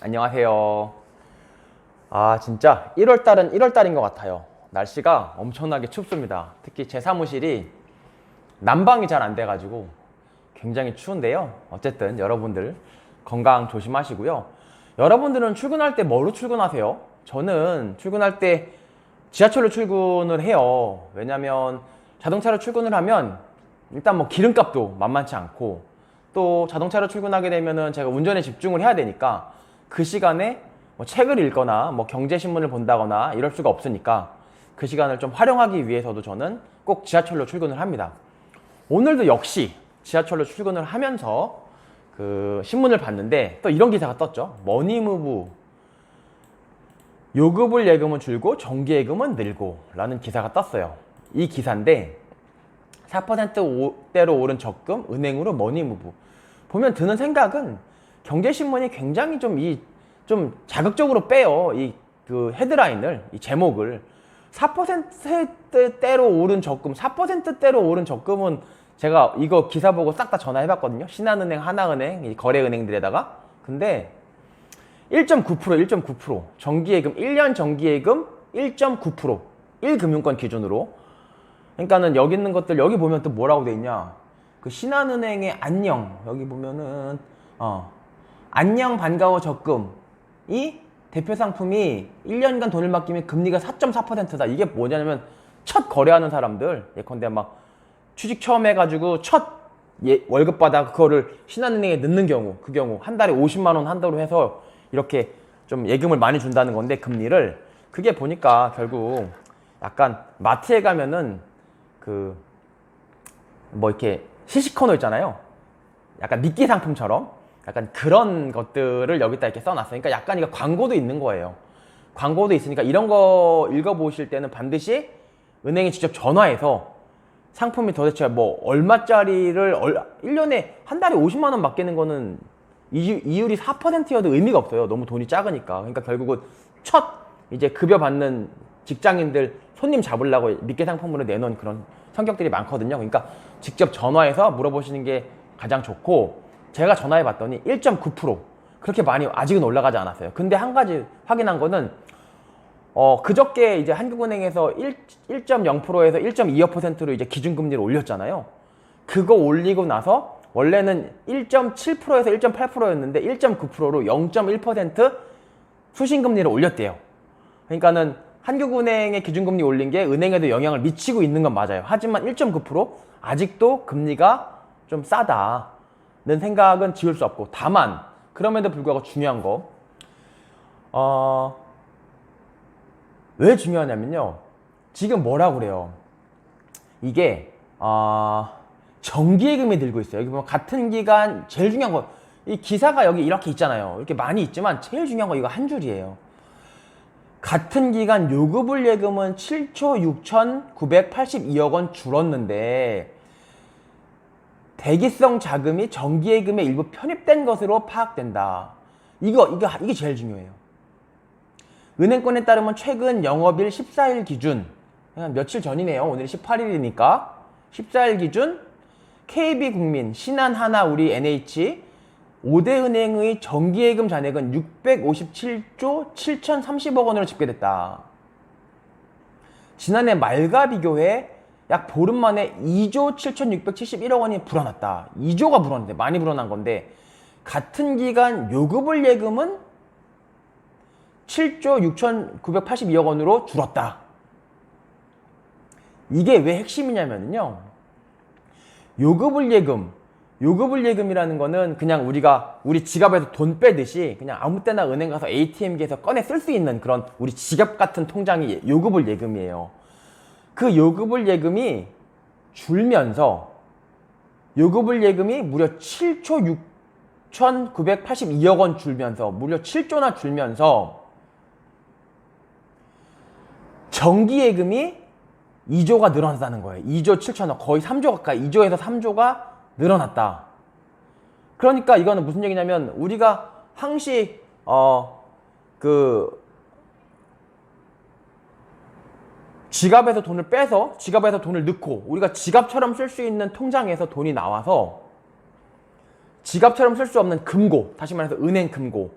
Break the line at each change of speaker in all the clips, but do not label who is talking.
안녕하세요. 진짜 1월달은 1월달인 것 같아요. 날씨가 엄청나게 춥습니다. 특히 제 사무실이 난방이 잘 안 돼가지고 굉장히 추운데요. 어쨌든 여러분들 건강 조심하시고요. 여러분들은 출근할 때 뭐로 출근하세요? 저는 출근할 때 지하철로 출근을 해요. 왜냐면 자동차로 출근을 하면 일단 뭐 기름값도 만만치 않고, 또 자동차로 출근하게 되면은 제가 운전에 집중을 해야 되니까 그 시간에 뭐 책을 읽거나 뭐 경제신문을 본다거나 이럴 수가 없으니까 그 시간을 좀 활용하기 위해서도 저는 꼭 지하철로 출근을 합니다. 오늘도 역시 지하철로 출근을 하면서 그 신문을 봤는데 또 이런 기사가 떴죠. 머니무브, 요금을 예금은 줄고 정기예금은 늘고 라는 기사가 떴어요. 이 기사인데 4%대로 오른 적금 은행으로 머니무브. 보면 드는 생각은 경제신문이 굉장히 좀 자극적으로 빼요. 그 헤드라인을, 이 제목을. 4%대로 오른 적금, 4%대로 오른 적금은 제가 이거 기사 보고 싹 다 전화해봤거든요. 신한은행, 하나은행, 이 거래은행들에다가. 근데 1.9%, 1.9%. 정기예금, 1년 정기예금 1.9%. 1금융권 기준으로. 그러니까는 여기 있는 것들, 여기 보면 또 뭐라고 돼 있냐. 그 신한은행의 안녕. 여기 보면은, 안녕 반가워 적금이 대표 상품이 1년간 돈을 맡기면 금리가 4.4%다. 이게 뭐냐면 첫 거래하는 사람들, 예컨대 막 취직 처음 해가지고 첫 월급 받아 그거를 신한은행에 넣는 경우, 그 경우 한 달에 50만 원 한다고 해서 이렇게 좀 예금을 많이 준다는 건데, 금리를. 그게 보니까 결국 약간 마트에 가면은 그 뭐 이렇게 시식 코너 있잖아요. 약간 미끼 상품처럼 약간 그런 것들을 여기다 이렇게 써놨어요. 그러니까 약간 이거 광고도 있는 거예요. 광고도 있으니까 이런 거 읽어보실 때는 반드시 은행에 직접 전화해서 상품이 도대체 뭐 얼마짜리를 1년에 한 달에 50만 원 맡기는 거는 이율이 4%여도 의미가 없어요. 너무 돈이 작으니까. 그러니까 결국은 첫 이제 급여 받는 직장인들 손님 잡으려고 미끼 상품으로 내놓은 그런 성격들이 많거든요. 그러니까 직접 전화해서 물어보시는 게 가장 좋고, 제가 전화해 봤더니 1.9%, 그렇게 많이 아직은 올라가지 않았어요. 근데 한 가지 확인한 거는 그저께 이제 한국은행에서 1.0%에서 1.25%로 이제 기준금리를 올렸잖아요. 그거 올리고 나서 원래는 1.7%에서 1.8%였는데 1.9%로 0.1% 수신금리를 올렸대요. 그러니까는 한국은행의 기준금리 올린 게 은행에도 영향을 미치고 있는 건 맞아요. 하지만 1.9% 아직도 금리가 좀 싸다는 생각은 지울 수 없고, 다만 그럼에도 불구하고 중요한 거, 왜 중요하냐면요, 지금 뭐라고 그래요. 이게 정기예금이 들고 있어요. 여기 보면 같은 기간, 제일 중요한 거, 이 기사가 여기 이렇게 있잖아요. 이렇게 많이 있지만 제일 중요한 거 이거 한 줄이에요. 같은 기간 요금을 예금은 7조 6,982억 원 줄었는데 대기성 자금이 정기예금에 일부 편입된 것으로 파악된다. 이게 제일 중요해요. 은행권에 따르면 최근 영업일 14일 기준, 며칠 전이네요. 오늘이 18일이니까 14일 기준 KB국민, 신한하나, 우리 NH 5대 은행의 정기예금 잔액은 657조 7,030억 원으로 집계됐다. 지난해 말과 비교해 약 보름 만에 2조 7,671억 원이 불어났다. 2조가 불어났는데, 많이 불어난 건데, 같은 기간 요금을 예금은 7조 6,982억 원으로 줄었다. 이게 왜 핵심이냐면요, 요금을 예금이라는 거는 그냥 우리 지갑에서 돈 빼듯이 그냥 아무 때나 은행 가서 ATM기에서 꺼내 쓸 수 있는 그런 우리 지갑 같은 통장이 요금을 예금이에요. 그 요금을 예금이 줄면서, 요금을 예금이 무려 7조 6,982억 원 줄면서, 무려 7조나 줄면서 정기예금이 2조가 늘어났다는 거예요. 2조 7천억, 거의 3조 가까이, 2조에서 3조가 늘어났다. 그러니까 이거는 무슨 얘기냐면, 우리가 항시 지갑에서 돈을 빼서 지갑에서 돈을 넣고 우리가 지갑처럼 쓸 수 있는 통장에서 돈이 나와서 지갑처럼 쓸 수 없는 금고, 다시 말해서 은행 금고,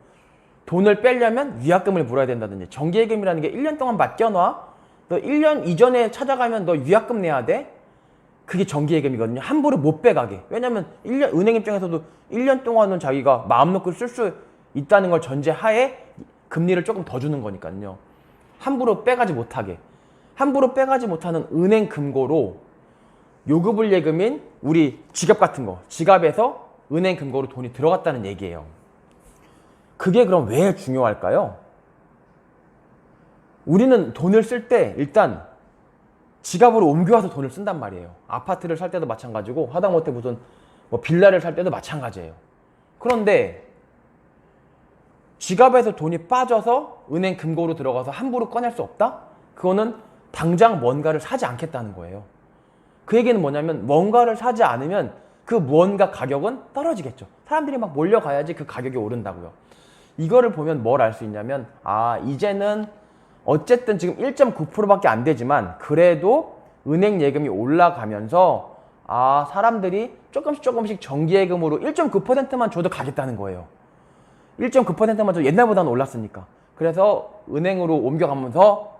돈을 빼려면 위약금을 물어야 된다든지, 정기예금이라는 게 1년 동안 맡겨놔. 너 1년 이전에 찾아가면 너 위약금 내야 돼. 그게 정기예금이거든요. 함부로 못 빼가게. 왜냐면 은행 입장에서도 1년 동안은 자기가 마음 놓고 쓸 수 있다는 걸 전제하에 금리를 조금 더 주는 거니까요. 함부로 빼가지 못하게. 함부로 빼가지 못하는 은행 금고로 요금불 예금인 우리 지갑 같은 거, 지갑에서 은행 금고로 돈이 들어갔다는 얘기예요. 그게 그럼 왜 중요할까요? 우리는 돈을 쓸 때 일단 지갑으로 옮겨와서 돈을 쓴단 말이에요. 아파트를 살 때도 마찬가지고, 하다못해 무슨 뭐 빌라를 살 때도 마찬가지예요. 그런데 지갑에서 돈이 빠져서 은행 금고로 들어가서 함부로 꺼낼 수 없다? 그거는 당장 뭔가를 사지 않겠다는 거예요. 그 얘기는 뭐냐면, 뭔가를 사지 않으면 그 무언가 가격은 떨어지겠죠. 사람들이 막 몰려가야지 그 가격이 오른다고요. 이거를 보면 뭘 알 수 있냐면, 이제는 어쨌든 지금 1.9%밖에 안 되지만 그래도 은행 예금이 올라가면서 사람들이 조금씩 정기예금으로 1.9%만 줘도 가겠다는 거예요. 1.9%만 줘도 옛날보다는 올랐으니까. 그래서 은행으로 옮겨가면서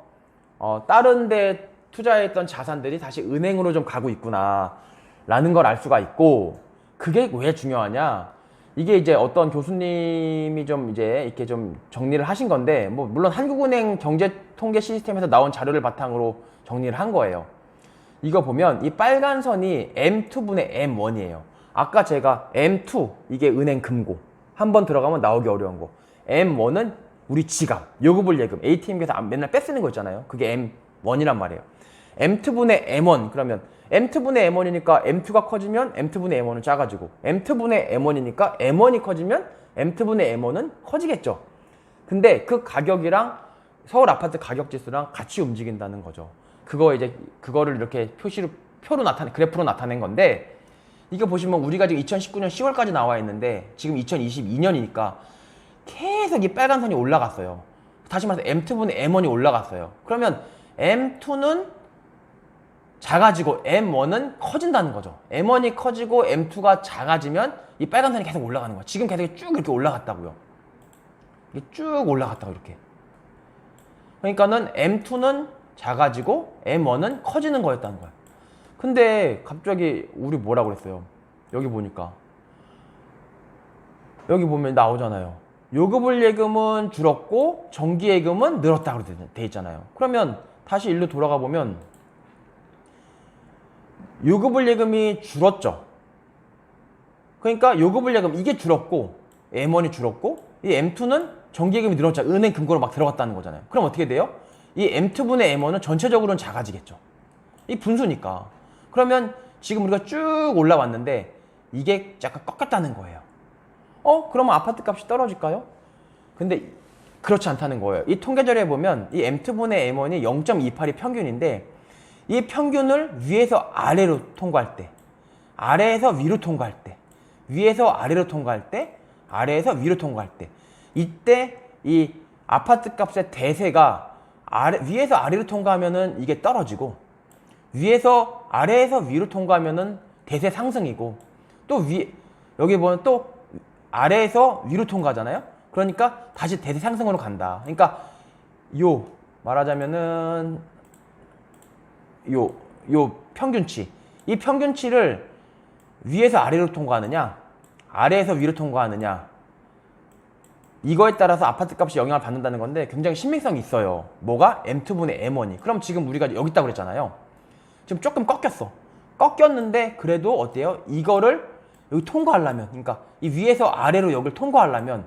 다른 데 투자했던 자산들이 다시 은행으로 좀 가고 있구나 라는 걸 알 수가 있고, 그게 왜 중요하냐? 이게 이제 어떤 교수님이 좀 이제 이렇게 좀 정리를 하신 건데, 뭐 물론 한국은행 경제통계 시스템에서 나온 자료를 바탕으로 정리를 한 거예요. 이거 보면 이 빨간 선이 M2분의 M1이에요. 아까 제가 M2 이게 은행 금고, 한번 들어가면 나오기 어려운 거. M1은 우리 지갑, 요금불 예금, ATM에서 맨날 뺏쓰는 거 있잖아요. 그게 M1이란 말이에요. M2분의 M1 그러면 M2분의 M1이니까 M2가 커지면 M2분의 M1은 작아지고, M2분의 M1이니까 M1이 커지면 M2분의 M1은 커지겠죠. 근데 그 가격이랑 서울 아파트 가격 지수랑 같이 움직인다는 거죠. 그거를 이렇게 그래프로 나타낸 건데, 이거 보시면 우리가 지금 2019년 10월까지 나와 있는데 지금 2022년이니까 계속 이 빨간 선이 올라갔어요. 다시 말해서 M2분의 M1이 올라갔어요. 그러면 M2는 작아지고 M1은 커진다는 거죠. M1이 커지고 M2가 작아지면 이 빨간 선이 계속 올라가는 거야. 지금 계속 쭉 이렇게 올라갔다고요. 이게 쭉 올라갔다고 이렇게. 그러니까는 M2는 작아지고 M1은 커지는 거였다는 거야. 근데 갑자기 우리 뭐라고 그랬어요? 여기 보니까 여기 보면 나오잖아요. 요금불 예금은 줄었고 정기예금은 늘었다고 돼 있잖아요. 그러면 다시 일로 돌아가 보면 요금불 예금이 줄었죠. 그러니까 요금불 예금 이게 줄었고 M1이 줄었고 이 M2는 정기예금이 늘었잖아요. 은행 금고로 막 들어갔다는 거잖아요. 그럼 어떻게 돼요? 이 M2분의 M1은 전체적으로는 작아지겠죠. 이 분수니까. 그러면 지금 우리가 쭉 올라왔는데 이게 약간 꺾였다는 거예요. 그러면 아파트 값이 떨어질까요? 근데 그렇지 않다는 거예요. 이 통계 자료에 보면 이 M2분의 M1이 0.28이 평균인데, 이 평균을 위에서 아래로 통과할 때, 아래에서 위로 통과할 때, 위에서 아래로 통과할 때, 아래에서 위로 통과할 때, 이때 이 아파트 값의 대세가 위에서 아래로 통과하면은 이게 떨어지고, 위에서 아래에서 위로 통과하면은 대세 상승이고, 또 여기 보면 또 아래에서 위로 통과하잖아요. 그러니까 다시 대세 상승으로 간다. 그러니까 말하자면은 요 평균치, 이 평균치를 위에서 아래로 통과하느냐 아래에서 위로 통과하느냐, 이거에 따라서 아파트 값이 영향을 받는다는 건데 굉장히 신빙성이 있어요. 뭐가? M2분의 M1이. 그럼 지금 우리가 여기 있다고 그랬잖아요. 지금 조금 꺾였는데 그래도 어때요? 이거를 여기 통과하려면, 그러니까 이 위에서 아래로 여기를 통과하려면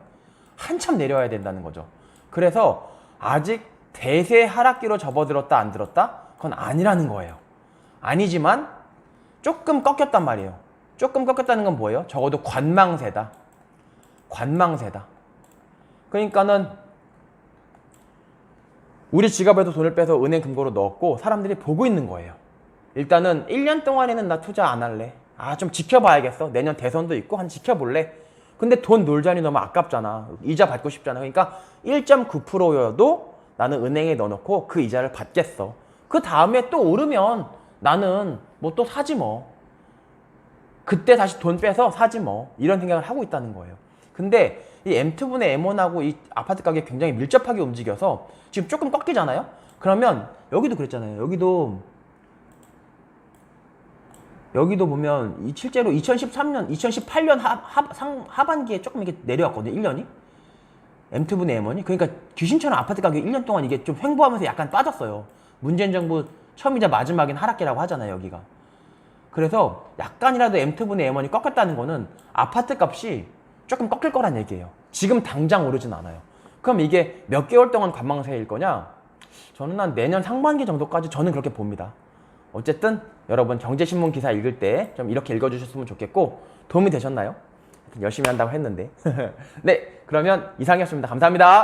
한참 내려야 된다는 거죠. 그래서 아직 대세 하락기로 접어들었다 안 들었다? 그건 아니라는 거예요. 아니지만 조금 꺾였단 말이에요. 조금 꺾였다는 건 뭐예요? 적어도 관망세다. 그러니까는 우리 지갑에도 돈을 빼서 은행 금고로 넣었고 사람들이 보고 있는 거예요. 일단은 1년 동안에는 나 투자 안 할래. 좀 지켜봐야겠어. 내년 대선도 있고 한 지켜볼래. 근데 돈 놀자니 너무 아깝잖아. 이자 받고 싶잖아. 그러니까 1.9%여도 나는 은행에 넣어놓고 그 이자를 받겠어. 그 다음에 또 오르면 나는 뭐 또 사지 뭐. 그때 다시 돈 빼서 사지 뭐. 이런 생각을 하고 있다는 거예요. 근데 이 M2분의 M1하고 이 아파트 가격이 굉장히 밀접하게 움직여서 지금 조금 꺾이잖아요? 그러면 여기도 그랬잖아요. 여기도 보면 실제로 2018년 하반기에 조금 이게 내려왔거든요. 1년이. M2분의 M1이. 그러니까 귀신처럼 아파트 가격이 1년 동안 이게 좀 횡보하면서 약간 빠졌어요. 문재인 정부 처음이자 마지막인 하락기라고 하잖아요, 여기가. 그래서 약간이라도 M2분의 M1이 꺾였다는 거는 아파트 값이 조금 꺾일 거란 얘기예요. 지금 당장 오르진 않아요. 그럼 이게 몇 개월 동안 관망세일 거냐? 저는 한 내년 상반기 정도까지 저는 그렇게 봅니다. 어쨌든 여러분 경제신문 기사 읽을 때 좀 이렇게 읽어주셨으면 좋겠고 도움이 되셨나요? 열심히 한다고 했는데 네, 그러면 이상이었습니다. 감사합니다.